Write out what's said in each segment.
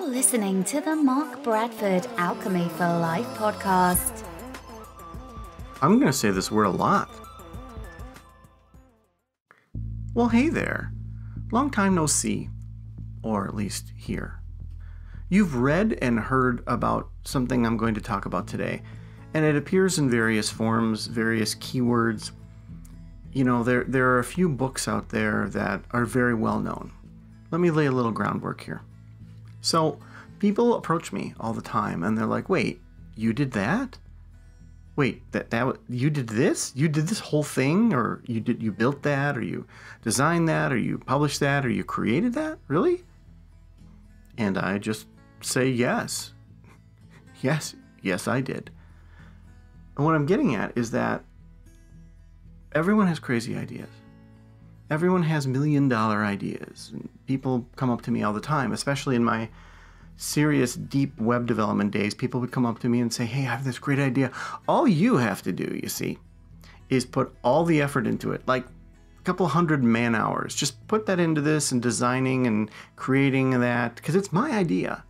listening to the Mark Bradford Alchemy for Life podcast. I'm going to say this word a lot. Well, hey there. Long time no see, or at least here. You've read and heard about something I'm going to talk about today, and it appears in various forms, various keywords. You know, there are a few books out there that are very well known. Let me lay a little groundwork here. So, people approach me all the time, and they're like, wait, you did that? Wait, you did this? You did this whole thing? Or you built that? Or you designed that? Or you published that? Or you created that? Really? And I just say yes. Yes, I did. And what I'm getting at is that everyone has crazy ideas. Everyone has $1 million ideas. And people come up to me all the time, especially in my serious, deep web development days. People would come up to me and say, hey, I have this great idea. All you have to do, you see, is put all the effort into it, like a couple hundred man hours. Just put that into this and designing and creating that, because it's my idea.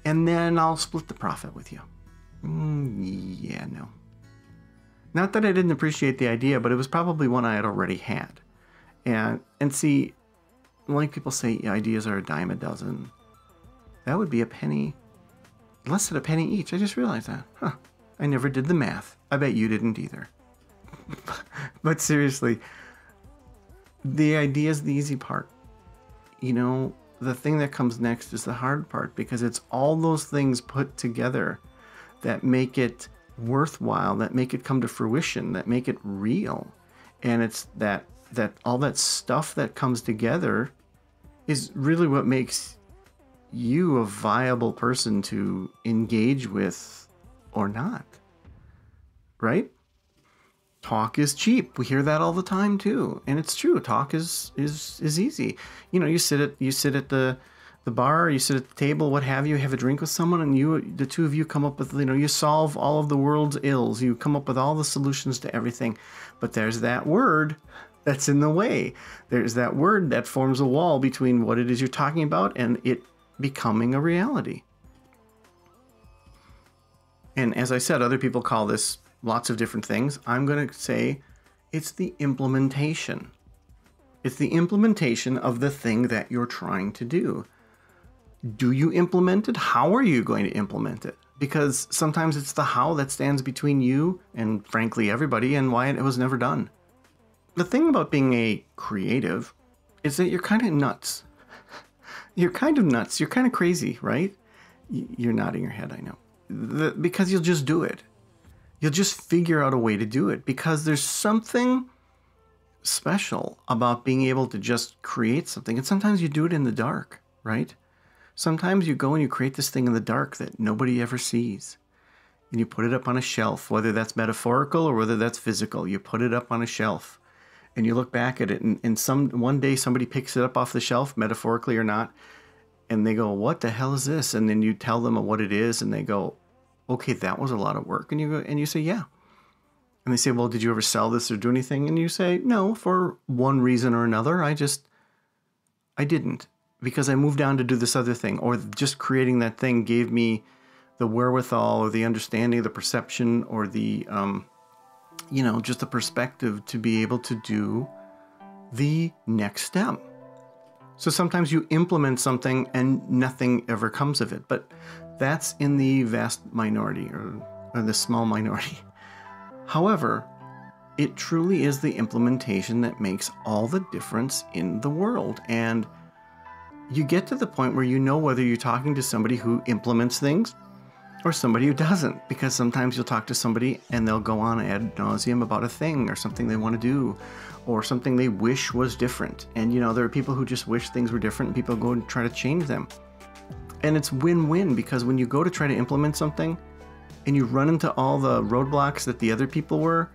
And then I'll split the profit with you. Yeah, no. Not that I didn't appreciate the idea, but it was probably one I had already had. And see, like people say, ideas are a dime a dozen. That would be a penny, less than a penny each. I just realized that. I never did the math. I bet you didn't either. But seriously, the idea is the easy part. You know, the thing that comes next is the hard part, because it's all those things put together that make it worthwhile, that make it come to fruition, that make it real. And it's that all that stuff that comes together is really what makes you a viable person to engage with or not, right? Talk is cheap. We hear that all the time too, and it's true. Talk is easy. You know, you sit at the bar, you sit at the table, what have you, have a drink with someone, and the two of you come up with, you solve all of the world's ills. You come up with all the solutions to everything, but there's that word that's in the way. There's that word that forms a wall between what it is you're talking about and it becoming a reality. And as I said, other people call this lots of different things. I'm going to say it's the implementation. It's the implementation of the thing that you're trying to do. Do you implement it? How are you going to implement it? Because sometimes it's the how that stands between you and, frankly, everybody, and why it was never done. The thing about being a creative is that you're kind of nuts. You're kind of nuts. You're kind of crazy, right? You're nodding your head, I know. Because you'll just do it. You'll just figure out a way to do it, because there's something special about being able to just create something. And sometimes you do it in the dark, right? Sometimes you go and you create this thing in the dark that nobody ever sees. And you put it up on a shelf, whether that's metaphorical or whether that's physical. You put it up on a shelf. And you look back at it, and one day somebody picks it up off the shelf, metaphorically or not, and they go, what the hell is this? And then you tell them what it is, and they go, okay, that was a lot of work. And you say, yeah. And they say, well, did you ever sell this or do anything? And you say, no, for one reason or another, I didn't, because I moved on to do this other thing, or just creating that thing gave me the wherewithal or the understanding, the perception, or the just the perspective to be able to do the next step. So sometimes you implement something and nothing ever comes of it, but that's in the vast minority, or the small minority. However, it truly is the implementation that makes all the difference in the world. And you get to the point where you know whether you're talking to somebody who implements things or somebody who doesn't, because sometimes you'll talk to somebody and they'll go on ad nauseum about a thing or something they want to do or something they wish was different. And, there are people who just wish things were different, and people go and try to change them. And it's win-win, because when you go to try to implement something and you run into all the roadblocks that the other people were,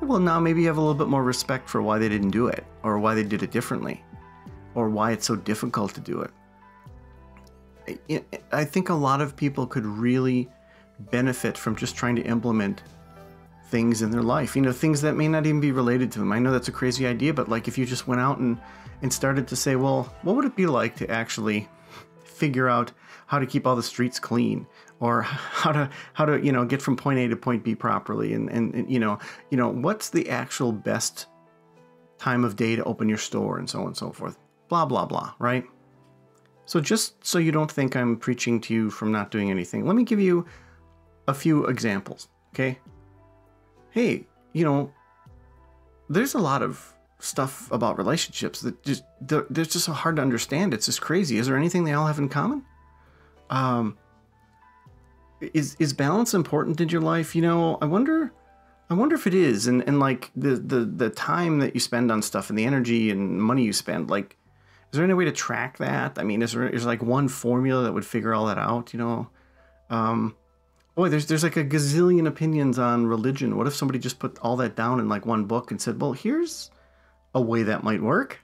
well, now maybe you have a little bit more respect for why they didn't do it, or why they did it differently, or why it's so difficult to do it. I think a lot of people could really benefit from just trying to implement things in their life, things that may not even be related to them. I know that's a crazy idea, but like if you just went out and started to say, well, what would it be like to actually figure out how to keep all the streets clean, or how to get from point A to point B properly, and what's the actual best time of day to open your store, and so on and so forth. Blah, blah, blah, right? So just so you don't think I'm preaching to you from not doing anything, let me give you a few examples, okay? Hey, there's a lot of stuff about relationships that they're just so hard to understand. It's just crazy. Is there anything they all have in common? Is balance important in your life? I wonder if it is. And like the time that you spend on stuff and the energy and money you spend, like, is there any way to track that? I mean, is there like one formula that would figure all that out? Boy, there's like a gazillion opinions on religion. What if somebody just put all that down in like one book and said, well, here's a way that might work?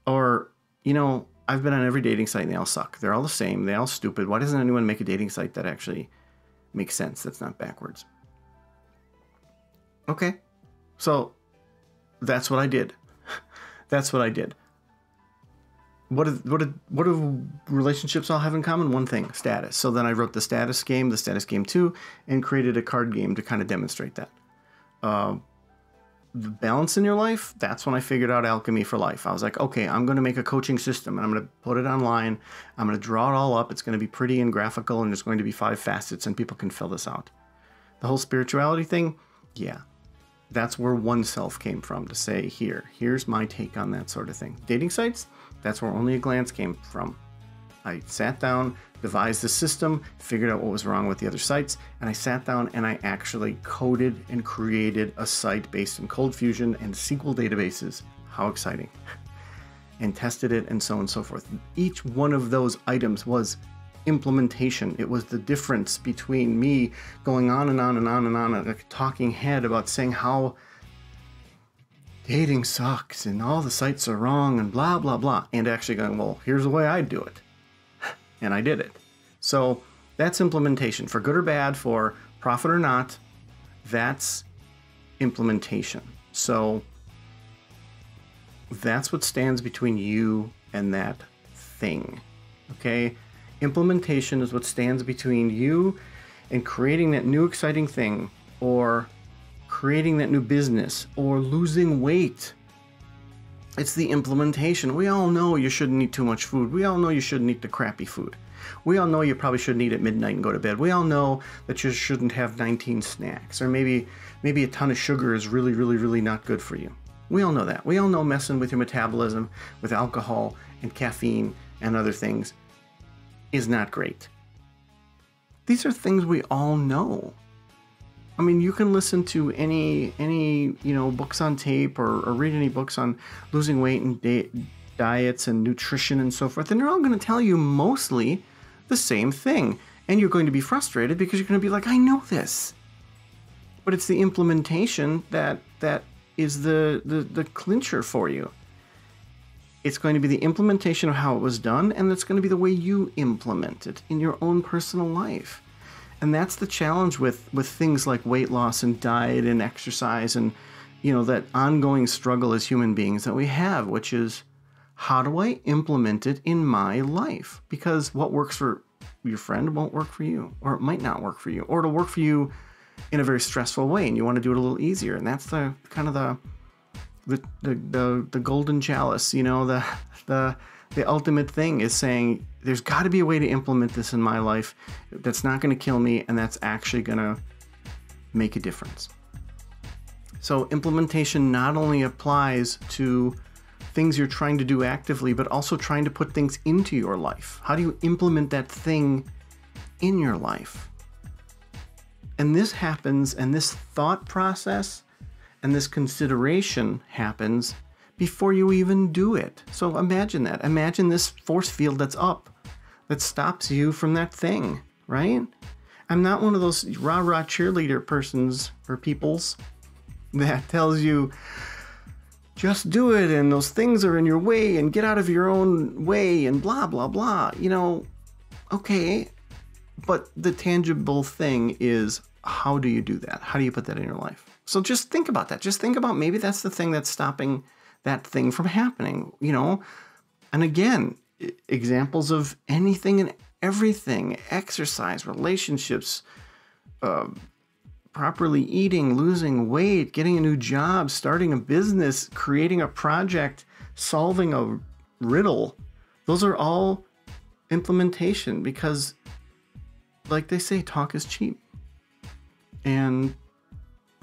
Or, I've been on every dating site and they all suck. They're all the same. They're all stupid. Why doesn't anyone make a dating site that actually makes sense? That's not backwards. Okay. So that's what I did. That's what I did. What do relationships all have in common? One thing, status. So then I wrote the status game 2, and created a card game to kind of demonstrate that. The balance in your life, that's when I figured out Alchemy for Life. I was like, okay, I'm going to make a coaching system, and I'm going to put it online. I'm going to draw it all up. It's going to be pretty and graphical, and there's going to be 5 facets, and people can fill this out. The whole spirituality thing, yeah. That's where One Self came from, to say, here's my take on that sort of thing. Dating sites, that's where Only a Glance came from. I sat down, devised a system, figured out what was wrong with the other sites, and I sat down and I actually coded and created a site based in Cold Fusion and SQL databases. How exciting. And tested it, and so on and so forth. Each one of those items was implementation. It was the difference between me going on and on and on and on, like a talking head about saying how dating sucks and all the sites are wrong and blah, blah, blah, and actually going, well, here's the way I do it. And I did it. So that's implementation. For good or bad, for profit or not, that's implementation. So that's what stands between you and that thing. Okay? Implementation is what stands between you and creating that new exciting thing, or creating that new business, or losing weight. It's the implementation. We all know you shouldn't eat too much food. We all know you shouldn't eat the crappy food. We all know you probably shouldn't eat at midnight and go to bed. We all know that you shouldn't have 19 snacks, or maybe a ton of sugar is really, really, really not good for you. We all know that. We all know messing with your metabolism with alcohol and caffeine and other things is not great. These are things we all know. I mean, you can listen to any books on tape, or read any books on losing weight and diets and nutrition and so forth, and they're all going to tell you mostly the same thing. And you're going to be frustrated because you're going to be like, I know this. But it's the implementation that is the clincher for you. It's going to be the implementation of how it was done, and it's going to be the way you implement it in your own personal life. And that's the challenge with things like weight loss and diet and exercise, and that ongoing struggle as human beings that we have, which is, how do I implement it in my life? Because what works for your friend won't work for you, or it might not work for you, or it'll work for you in a very stressful way, and you want to do it a little easier. And that's the kind of the golden chalice, the ultimate thing is saying, there's got to be a way to implement this in my life that's not going to kill me, and that's actually going to make a difference. So implementation not only applies to things you're trying to do actively, but also trying to put things into your life. How do you implement that thing in your life? And this happens, and this thought process and this consideration happens before you even do it. So imagine that. Imagine this force field that's up, that stops you from that thing, right? I'm not one of those rah-rah cheerleader persons or peoples that tells you, just do it, and those things are in your way, and get out of your own way, and blah, blah, blah. Okay, but the tangible thing is, how do you do that? How do you put that in your life? So just think about that. Just think about, maybe that's the thing that's stopping that thing from happening, And again, examples of anything and everything: exercise, relationships, properly eating, losing weight, getting a new job, starting a business, creating a project, solving a riddle. Those are all implementation, because, like they say, talk is cheap. And,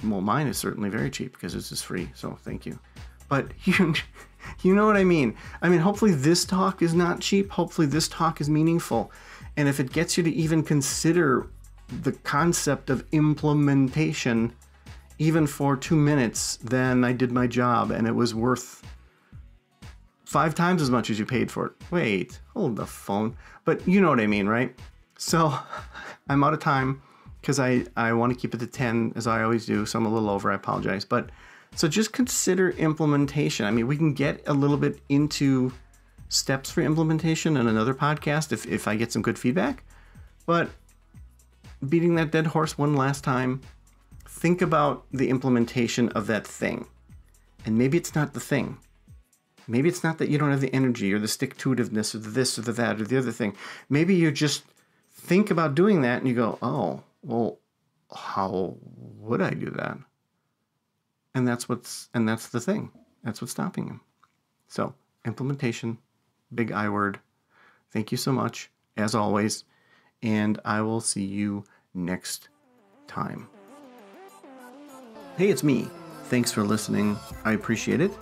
well, mine is certainly very cheap because this is free, so thank you. But you know what I mean. I mean, hopefully this talk is not cheap. Hopefully this talk is meaningful. And if it gets you to even consider the concept of implementation, even for 2 minutes, then I did my job and it was worth 5 times as much as you paid for it. Wait, hold the phone. But you know what I mean, right? So I'm out of time because I want to keep it to 10 as I always do. So I'm a little over, I apologize. But so just consider implementation. I mean, we can get a little bit into steps for implementation in another podcast if I get some good feedback. But beating that dead horse one last time, think about the implementation of that thing. And maybe it's not the thing. Maybe it's not that you don't have the energy or the stick-to-itiveness or the this or the that or the other thing. Maybe you just think about doing that and you go, oh, well, how would I do that? And that's the thing. That's what's stopping him. So, implementation, big I word. Thank you so much, as always, and I will see you next time. Hey, it's me. Thanks for listening. I appreciate it.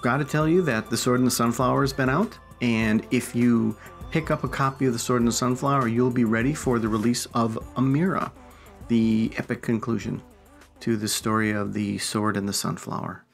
Got to tell you that The Sword and the Sunflower has been out, and if you pick up a copy of The Sword and the Sunflower, you'll be ready for the release of Amira, the epic conclusion to the story of the Sword and the Sunflower.